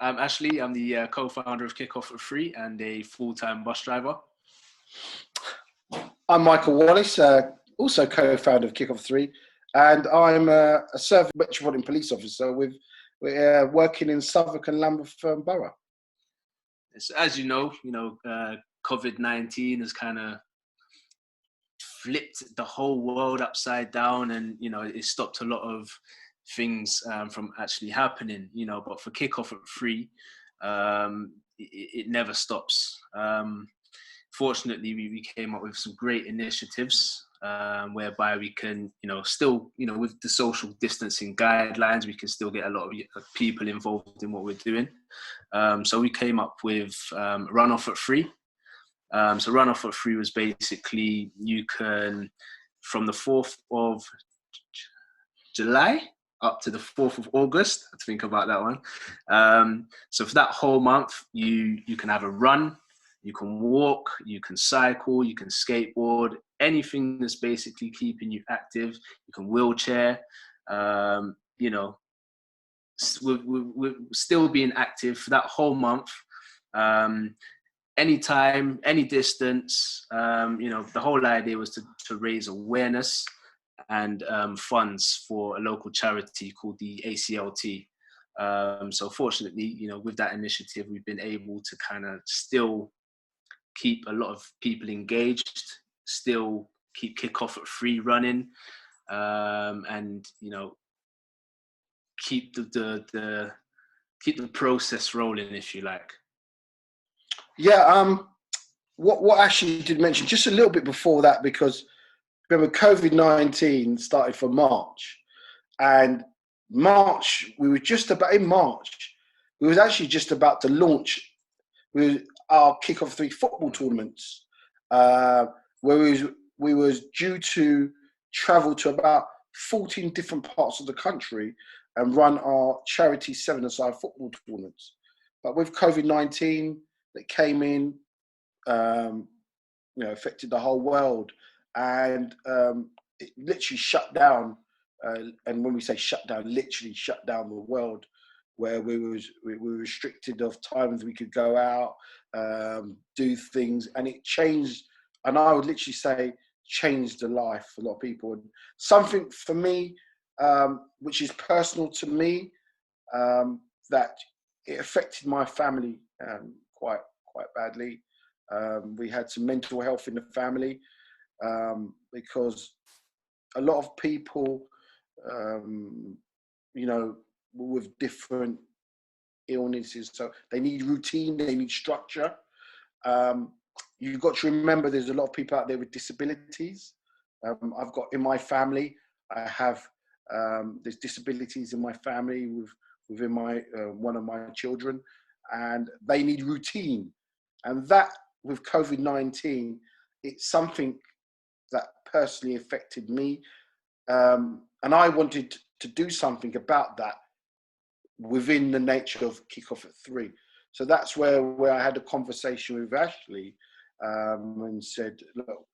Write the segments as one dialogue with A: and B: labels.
A: I'm Ashley. I'm the co-founder of KickOffAt3 and a full-time bus driver.
B: I'm Michael Wallace, also co-founder of KickOffAt3, and I'm a serving Metropolitan Police Officer we're working in Southwark and Lambeth Borough.
A: So as you know, COVID-19 has kind of flipped the whole world upside down, and it stopped a lot of things from actually happening. But for KickOffAt3, it never stops. Fortunately, we came up with some great initiatives whereby we can, still, with the social distancing guidelines, we can still get a lot of people involved in what we're doing. So we came up with Run-Off-At-3. So Run-Off-At-3 was basically, you can, from the 4th of July up to the 4th of August, I think about that one. So for that whole month, you can have a run, you can walk, you can cycle, you can skateboard, anything that's basically keeping you active. You can wheelchair, we're still being active for that whole month. Anytime, any distance. The whole idea was to raise awareness and funds for a local charity called the ACLT. So fortunately, with that initiative, we've been able to kind of still keep a lot of people engaged, still keep KickOffAt3 running, and keep the process rolling, if you like.
B: Yeah. What Ashley did mention just a little bit before that, because remember COVID-19 started for March, and March we were actually just about to launch our KickOffAt3 football tournaments, where we was due to travel to about 14 different parts of the country and run our charity 7-a-side football tournaments. But with COVID-19 that came in, affected the whole world, and it literally shut down. And when we say shut down, literally shut down the world, where we were restricted of times we could go out, do things, and it changed. And I would literally say changed the life for a lot of people. And something for me, which is personal to me, that it affected my family quite badly. We had some mental health in the family, because a lot of people, with different illnesses, so they need routine, they need structure. You've got to remember there's a lot of people out there with disabilities. I've got in my family, I have there's disabilities in my family within my one of my children, and they need routine. And that, with COVID-19, it's something that personally affected me, and I wanted to do something about that within the nature of KickOffAt3. So that's where I had a conversation with Ashley, and said, look,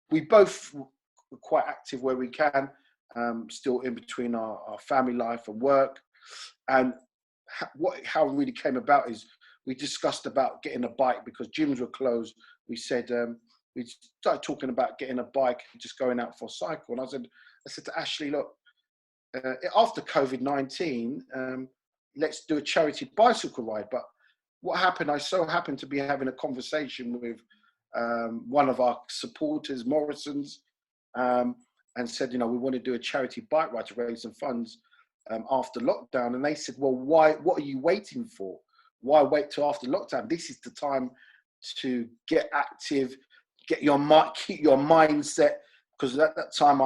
B: we both were quite active where we can, still in between our family life and work. And how it really came about is we discussed about getting a bike because gyms were closed. We said, we started talking about getting a bike and just going out for a cycle. And I said to Ashley, look, after COVID-19, let's do a charity bicycle ride. But what happened, I so happened to be having a conversation with one of our supporters, Morrison's, and said, we want to do a charity bike ride to raise some funds after lockdown. And they said, well, what are you waiting for? Why wait till after lockdown? This is the time to get active, keep your mindset, because at that time,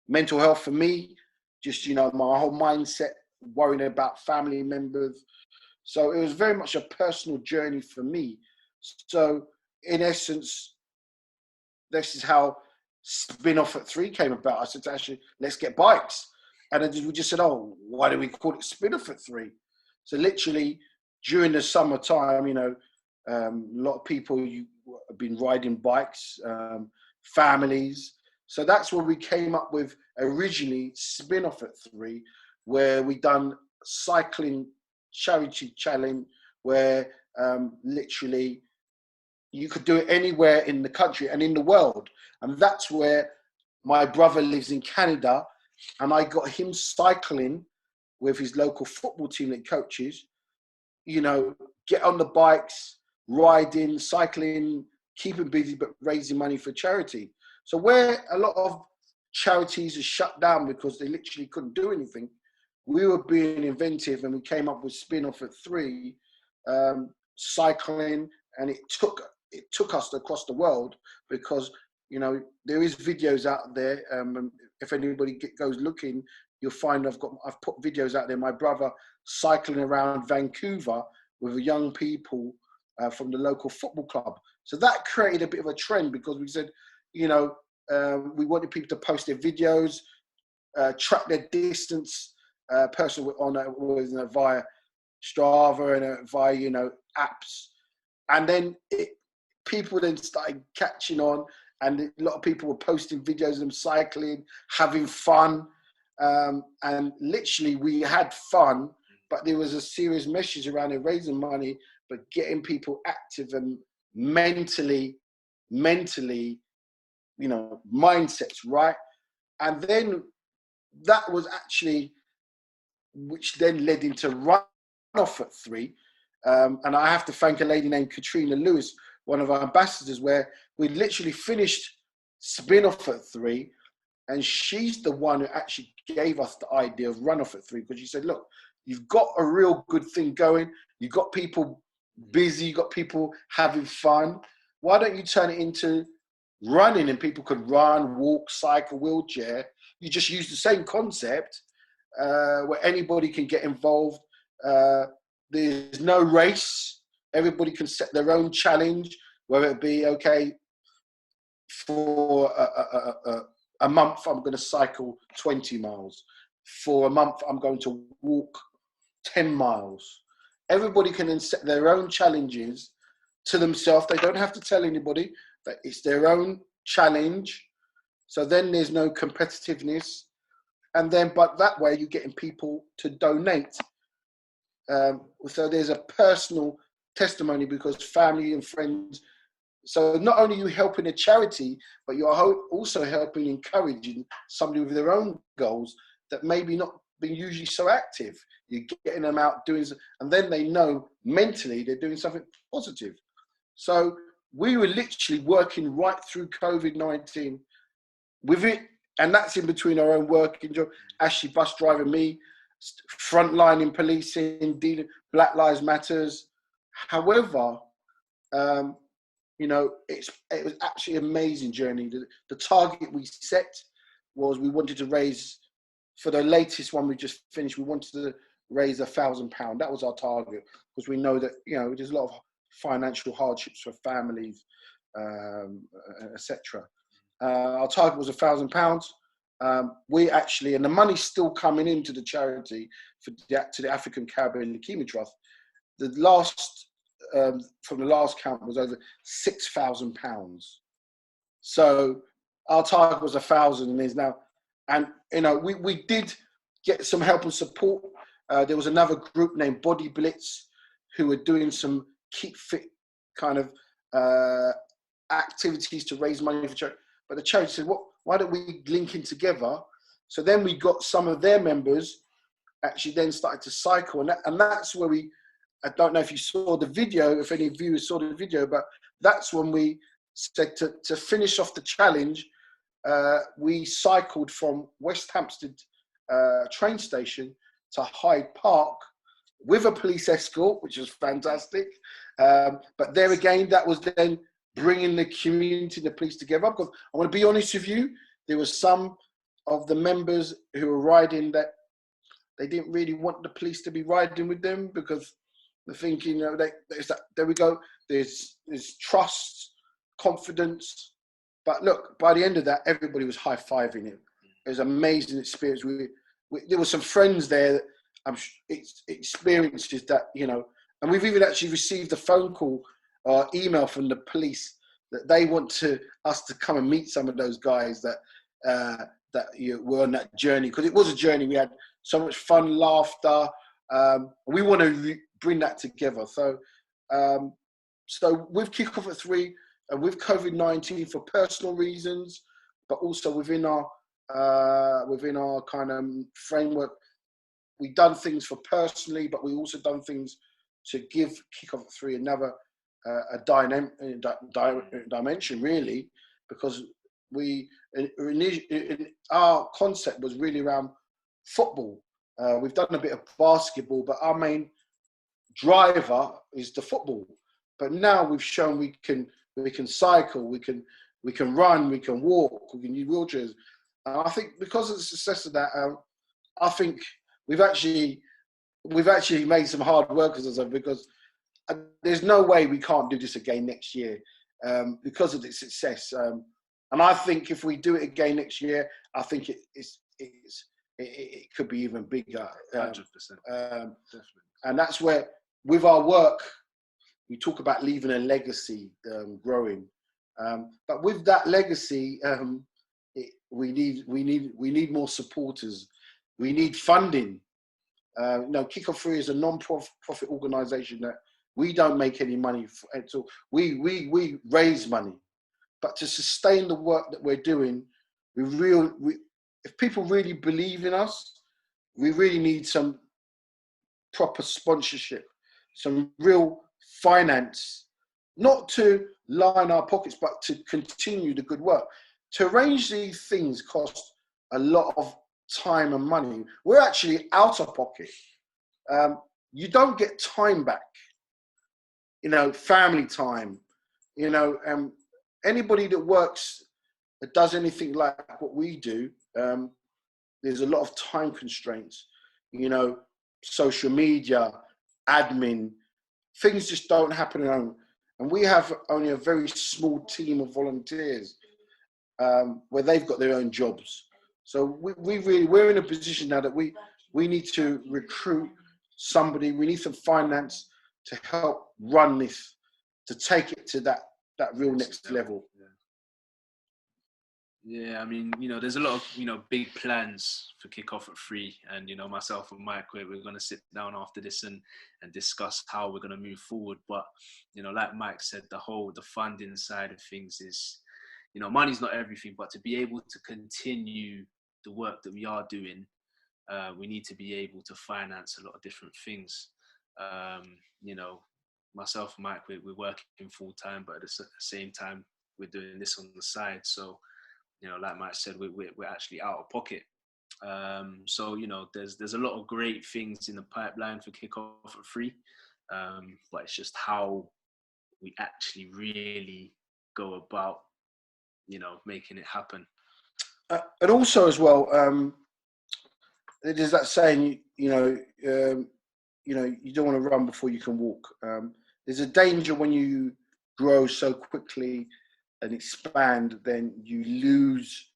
B: mental health for me, just, my whole mindset, worrying about family members. So it was very much a personal journey for me. So in essence, this is how Spin-Off-At-3 came about. I said to Ashley, let's get bikes. And then we just said, oh, why do we call it Spin-Off-At-3? So literally during the summertime, a lot of people have been riding bikes, families. So that's where we came up with originally Spin-Off-At3, where we done cycling charity challenge, where literally you could do it anywhere in the country and in the world. And that's where my brother lives in Canada, and I got him cycling with his local football team that he coaches, you know, get on the bikes, riding, cycling, keeping busy, but raising money for charity. So where a lot of charities are shut down because they literally couldn't do anything, we were being inventive, and we came up with KickOffAt3, cycling, and it took us across the world, because, you know, there is videos out there. If anybody goes looking, you'll find I've put videos out there. My brother cycling around Vancouver with young people from the local football club. So that created a bit of a trend, because we said, you know, we wanted people to post their videos, track their distance, personally via Strava and via, you know, apps. And then people then started catching on, and a lot of people were posting videos of them cycling, having fun. And literally we had fun, but there was a serious message around it, raising money, but getting people active and mentally, you know, mindsets right. And then that was actually, which then led into KickOffAt3. And I have to thank a lady named Katrina Lewis, one of our ambassadors, where we literally finished KickOffAt3, and she's the one who actually gave us the idea of KickOffAt3, because she said, look, you've got a real good thing going, you've got people busy, you've got people having fun. Why don't you turn it into running, and people could run, walk, cycle, wheelchair? You just use the same concept where anybody can get involved. There's no race. Everybody can set their own challenge, whether it be, okay, for a month, I'm going to cycle 20 miles. For a month, I'm going to walk 10 miles. Everybody can then set their own challenges to themselves. They don't have to tell anybody that it's their own challenge. So then there's no competitiveness. And then, but that way you're getting people to donate. So there's a personal testimony, because family and friends. So not only are you helping a charity, but you're also helping, encouraging somebody with their own goals that maybe not been usually so active. You're getting them out doing, and then they know mentally they're doing something positive. So we were literally working right through COVID-19 with it, and that's in between our own working job. Ashley bus driving, me frontlining policing, dealing Black Lives Matters. However, you know, it was actually an amazing journey. The target we set was, we wanted to raise, for the latest one we just finished, we wanted to raise £1,000. That was our target, because we know that, you know, there's a lot of financial hardships for families, etc. Our target was £1,000. We actually, and the money's still coming into the charity to the African Caribbean Leukemia Trust. The last, from the last count, was over £6,000. So our target was 1,000, and is now, and you know, we did get some help and support. There was another group named Body Blitz who were doing some keep fit kind of activities to raise money for charity. But the charity said, why don't we link in together? So then we got some of their members actually then started to cycle, and that's where I don't know if you saw the video, if any viewers saw the video, but that's when we said to finish off the challenge, we cycled from West Hampstead train station to Hyde Park with a police escort, which was fantastic. But there again, that was then bringing the community, the police together. Because I want to be honest with you, there were some of the members who were riding that they didn't really want the police to be riding with them, because they're thinking, you know, there we go. There's trust, confidence. But look, by the end of that, everybody was high-fiving it. It was an amazing experience. There were some friends there that experiences that, you know, and we've even actually received a phone call or email from the police that they want us to come and meet some of those guys that we're on that journey, because it was a journey. We had so much fun, laughter. We want to bring that together. So, so with KickOffAt3 and with COVID-19, for personal reasons, but also within our kind of framework, we've done things for personally, but we also done things to give KickOffAt3 another dimension, really, because our concept was really around football. We've done a bit of basketball, but our main driver is the football. But now we've shown we can cycle, we can run, we can walk, we can use wheelchairs. And I think because of the success of that, I think we've actually made some hard workers, because there's no way we can't do this again next year, because of the success. And I think if we do it again next year, I think it could be even bigger.
A: 100%. Definitely.
B: And that's where, with our work, we talk about leaving a legacy, growing. But with that legacy, we need more supporters. We need funding. KickOffAt3 is a non-profit organisation that we don't make any money at all. We raise money, but to sustain the work that we're doing, if people really believe in us, we really need some proper sponsorship, some real finance, not to line our pockets, but to continue the good work. To arrange these things costs a lot of time and money. We're actually out of pocket. You don't get time back, family time, anybody that works, that does anything like what we do, there's a lot of time constraints, social media, admin, things just don't happen at home. And we have only a very small team of volunteers, where they've got their own jobs. So we're in a position now that we need to recruit somebody. We need some finance to help run this, to take it to that real next level.
A: Yeah, I mean, there's a lot of, big plans for KickOffAt3, and, myself and Mike, we're going to sit down after this and discuss how we're going to move forward. But, like Mike said, the funding side of things is, money's not everything, but to be able to continue the work that we are doing, we need to be able to finance a lot of different things. Myself and Mike, we're working full time, but at the same time, we're doing this on the side. So, like Mike said, we're actually out of pocket. So, there's a lot of great things in the pipeline for KickOffAt3, but it's just how we actually really go about, making it happen.
B: And also as well, there's that saying, you don't want to run before you can walk. There's a danger when you grow so quickly and expand, then you lose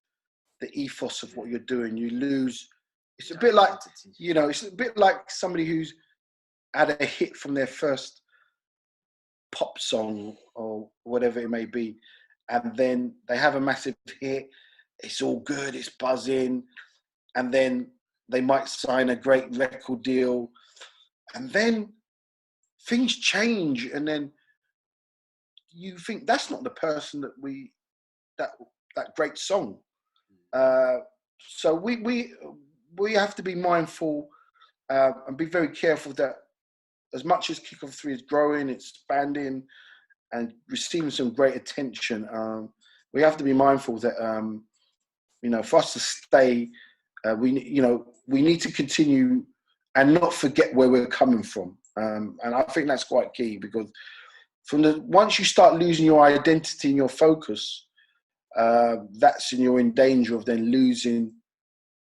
B: the ethos of what you're doing. You lose. It's a bit like, it's a bit like somebody who's had a hit from their first pop song or whatever it may be, and then they have a massive hit. It's all good. It's buzzing, and then they might sign a great record deal, and then things change, and then you think that's not the person that great song. So we have to be mindful and be very careful that as much as KickOffAt3 is growing, expanding, and receiving some great attention, we have to be mindful that for us to stay, we need to continue and not forget where we're coming from. And I think that's quite key, because once you start losing your identity and your focus, that's when you're in danger of then losing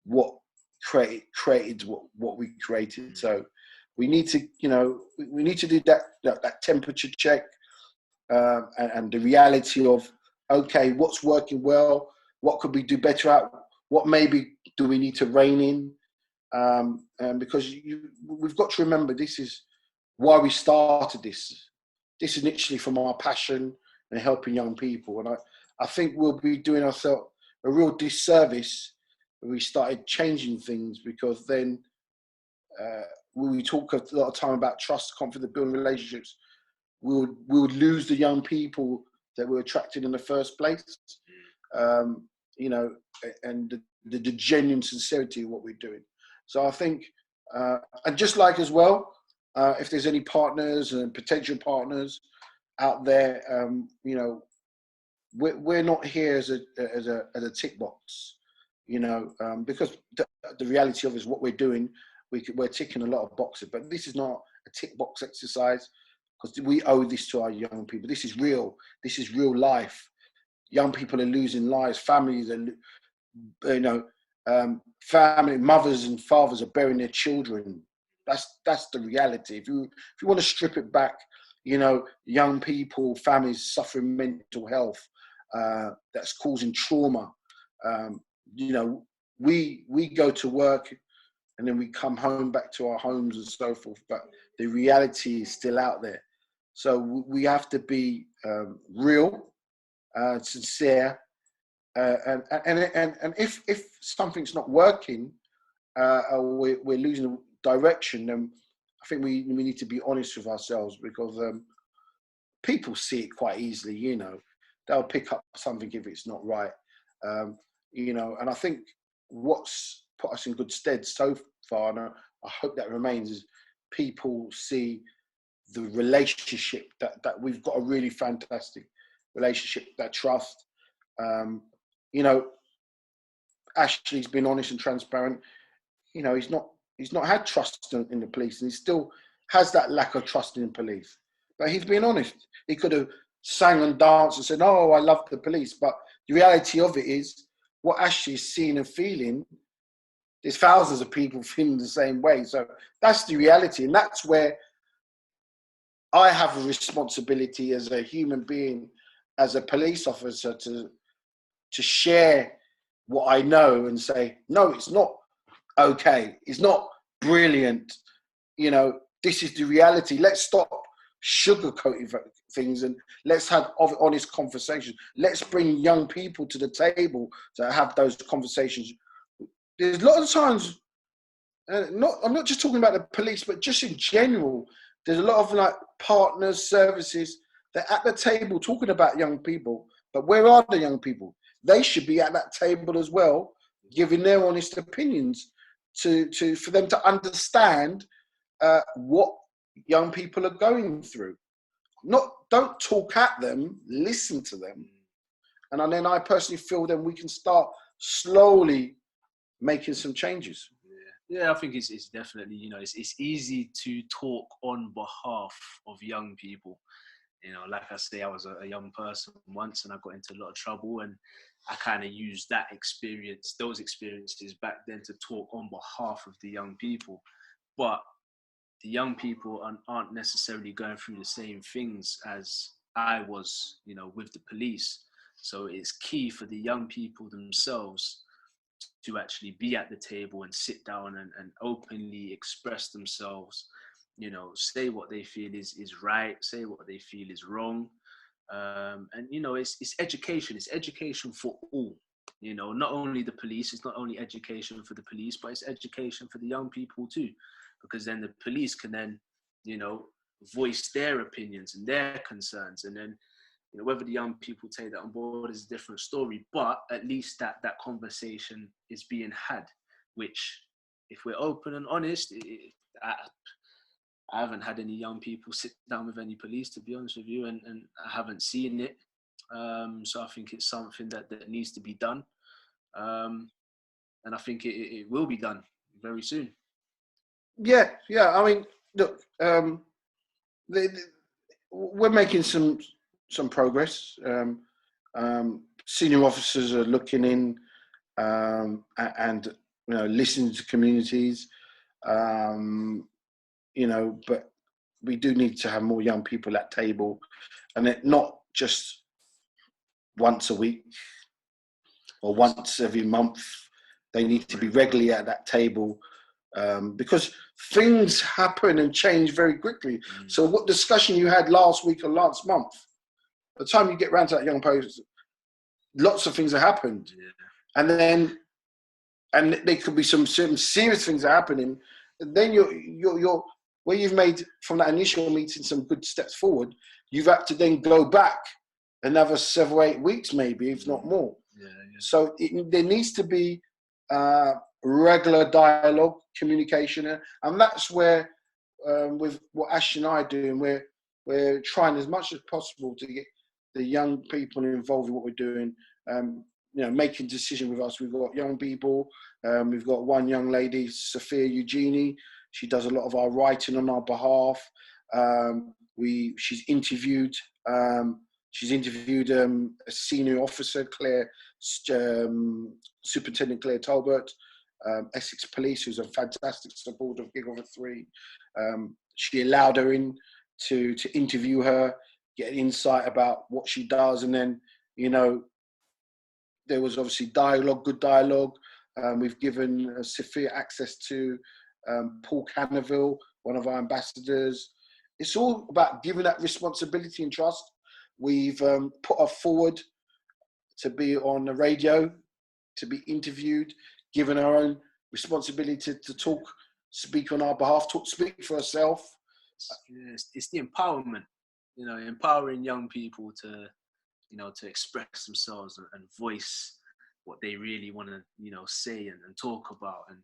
B: what created what we created. So we need to do that temperature check, and the reality of, okay, what's working well, what could we do better at, what maybe do we need to rein in, and because we've got to remember, this is why we started this. This is literally from our passion and helping young people. And I think we'll be doing ourselves a real disservice we started changing things, because then we talk a lot of time about trust, confidence, building relationships. We would lose the young people that were attracted in the first place, you know, and the genuine sincerity of what we're doing. So I think, and just like as well, if there's any partners and potential partners out there, you know, we're not here as a tick box, you know, because the reality of it is what we're doing. We're ticking a lot of boxes, but this is not a tick box exercise, because we owe this to our young people. This is real. This is real life. Young people are losing lives. Families are, you know, family mothers and fathers are burying their children. That's the reality. If you want to strip it back, you know, young people, families suffering mental health, that's causing trauma. You know, we go to work and then we come home back to our homes and so forth, but the reality is still out there. So we have to be real, sincere, and if something's not working, or we're losing direction, then I think we need to be honest with ourselves, because people see it quite easily. You know, they'll pick up something if it's not right. You know, and I think what's put us in good stead so far, and I hope that remains, is people see the relationship that we've got, a really fantastic relationship, that trust. You know, Ashley's been honest and transparent. You know, he's not had trust in the police, and he still has that lack of trust in the police. But he's been honest. He could have sang and danced and said, "Oh, I love the police," but the reality of it is, what Ashley's seeing and feeling, there's thousands of people feeling the same way. So that's the reality, and that's where I have a responsibility as a human being, as a police officer, to share what I know and say, no, it's not okay. It's not brilliant. You know, this is the reality. Let's stop sugarcoating things and let's have honest conversations. Let's bring young people to the table to have those conversations. There's a lot of times, I'm not just talking about the police, but just in general, there's a lot of like partners, services, they're at the table talking about young people, but where are the young people? They should be at that table as well, giving their honest opinions for them to understand what young people are going through. Don't talk at them, listen to them. And then I personally feel then we can start slowly making some changes.
A: Yeah, I think it's definitely, you know, it's easy to talk on behalf of young people. You know, like I say, I was a young person once and I got into a lot of trouble, and I kind of used those experiences back then to talk on behalf of the young people. But the young people aren't necessarily going through the same things as I was, you know, with the police. So it's key for the young people themselves to actually be at the table and sit down and openly express themselves, you know, say what they feel is right, say what they feel is wrong. And, you know, it's education for all, you know, not only the police, it's not only education for the police, but it's education for the young people too, because then the police can then, you know, voice their opinions and their concerns, and then, you know, whether the young people take that on board is a different story, but at least that conversation is being had, which, if we're open and honest, I haven't had any young people sit down with any police, to be honest with you, and I haven't seen it. So I think it's something that needs to be done. And I think it will be done very soon.
B: Yeah. I mean, look, we're making some progress. Senior officers are looking in and, you know, listening to communities. You know, but we do need to have more young people at table, and it not just once a week or once every month. They need to be regularly at that table, because things happen and change very quickly. So what discussion you had last week or last month, by the time you get around to that young person, lots of things have happened. And then and there could be some serious things are happening, then you're where you've made from that initial meeting some good steps forward, you've had to then go back another 7 or 8 weeks, maybe, if not more.
A: Yeah, yeah.
B: So there needs to be regular dialogue, communication, and that's where, with what Ash and I do, and we're trying as much as possible to get the young people involved in what we're doing. Making decisions with us. We've got young people. We've got one young lady, Sophia Eugenie. She does a lot of our writing on our behalf. She's interviewed. She's interviewed a senior officer, Superintendent Claire Talbot, Essex Police, who's a fantastic supporter of KickOffAt3. She allowed her in to interview her, get insight about what she does, and then, there was obviously dialogue, good dialogue. We've given Sophia access to Paul Canaville, one of our ambassadors. It's all about giving that responsibility and trust. We've put her forward to be on the radio, to be interviewed, given her own responsibility to talk, speak on our behalf, speak for herself.
A: It's the empowerment, empowering young people to express themselves and voice what they really want to, say and talk about, and,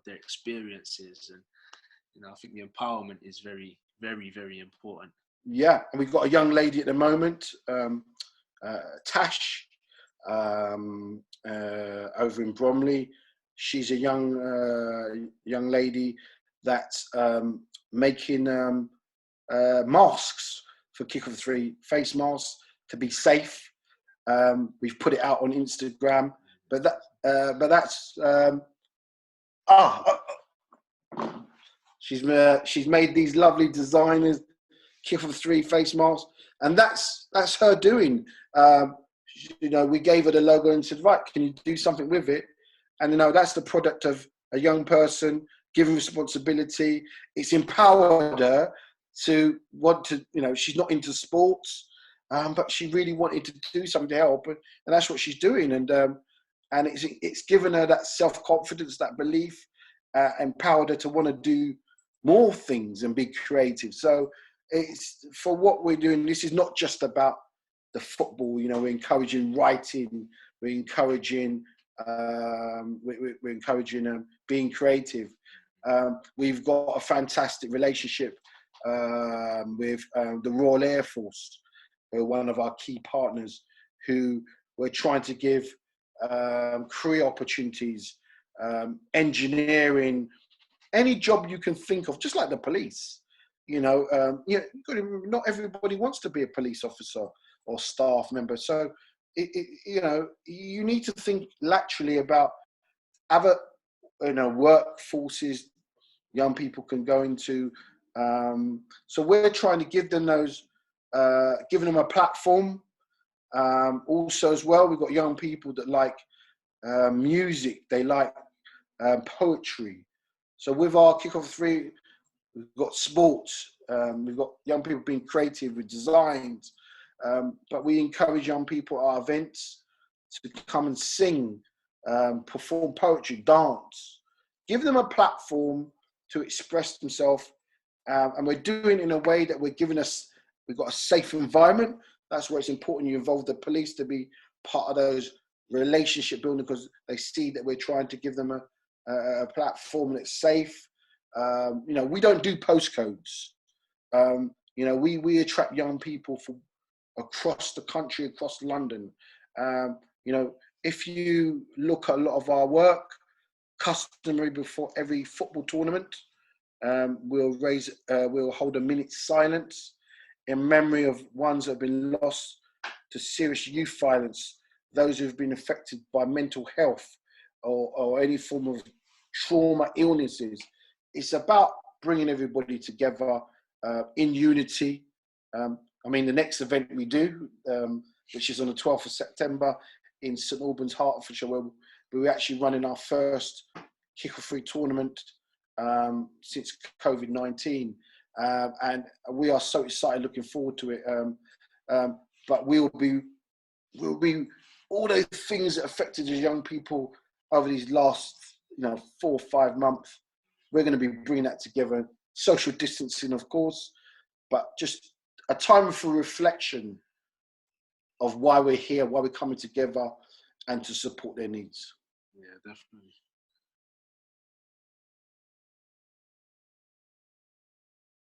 A: their experiences. And, I think the empowerment is very, very, very important.
B: Yeah, and we've got a young lady at the moment, Tash, over in Bromley. She's a young lady that's making masks for KickOffAt3, face masks, to be safe. We've put it out on Instagram, but that's she's made these lovely designers, KickOffAt3 face masks, and that's her doing. We gave her the logo and said, right, can you do something with it? And that's the product of a young person given responsibility. It's empowered her to want to, she's not into sports, but she really wanted to do something to help, and that's what she's doing. And it's given her that self-confidence, that belief, empowered her to want to do more things and be creative. So it's, for what we're doing, this is not just about the football. We're encouraging writing, we're encouraging being creative. We've got a fantastic relationship with the Royal Air Force, who are one of our key partners, who we're trying to give career opportunities, engineering, any job you can think of, just like the police. Not everybody wants to be a police officer or staff member. So, you need to think laterally about other, workforces young people can go into. So we're trying to give them giving them a platform. Also as well, we've got young people that like music, they like poetry. So with our KickOffAt3, we've got sports, we've got young people being creative with designs, but we encourage young people at our events to come and sing, perform poetry, dance, give them a platform to express themselves. And we're doing it in a way that we've got a safe environment. That's where it's important you involve the police to be part of those relationship building, because they see that we're trying to give them a platform that's safe. We don't do postcodes. We attract young people from across the country, across London. If you look at a lot of our work, customary before every football tournament, we'll hold a minute's silence in memory of ones that have been lost to serious youth violence, those who've been affected by mental health or any form of trauma, illnesses. It's about bringing everybody together in unity. The next event we do, which is on the 12th of September in St Albans, Hertfordshire, where we're actually running our first KickOffAt3 tournament since Covid-19. And we are so excited, looking forward to it. But we'll be all those things that affected the young people over these last 4 or 5 months. We're going to be bringing that together. Social distancing, of course, but just a time for reflection of why we're here, why we're coming together, and to support their needs.
A: Yeah, definitely.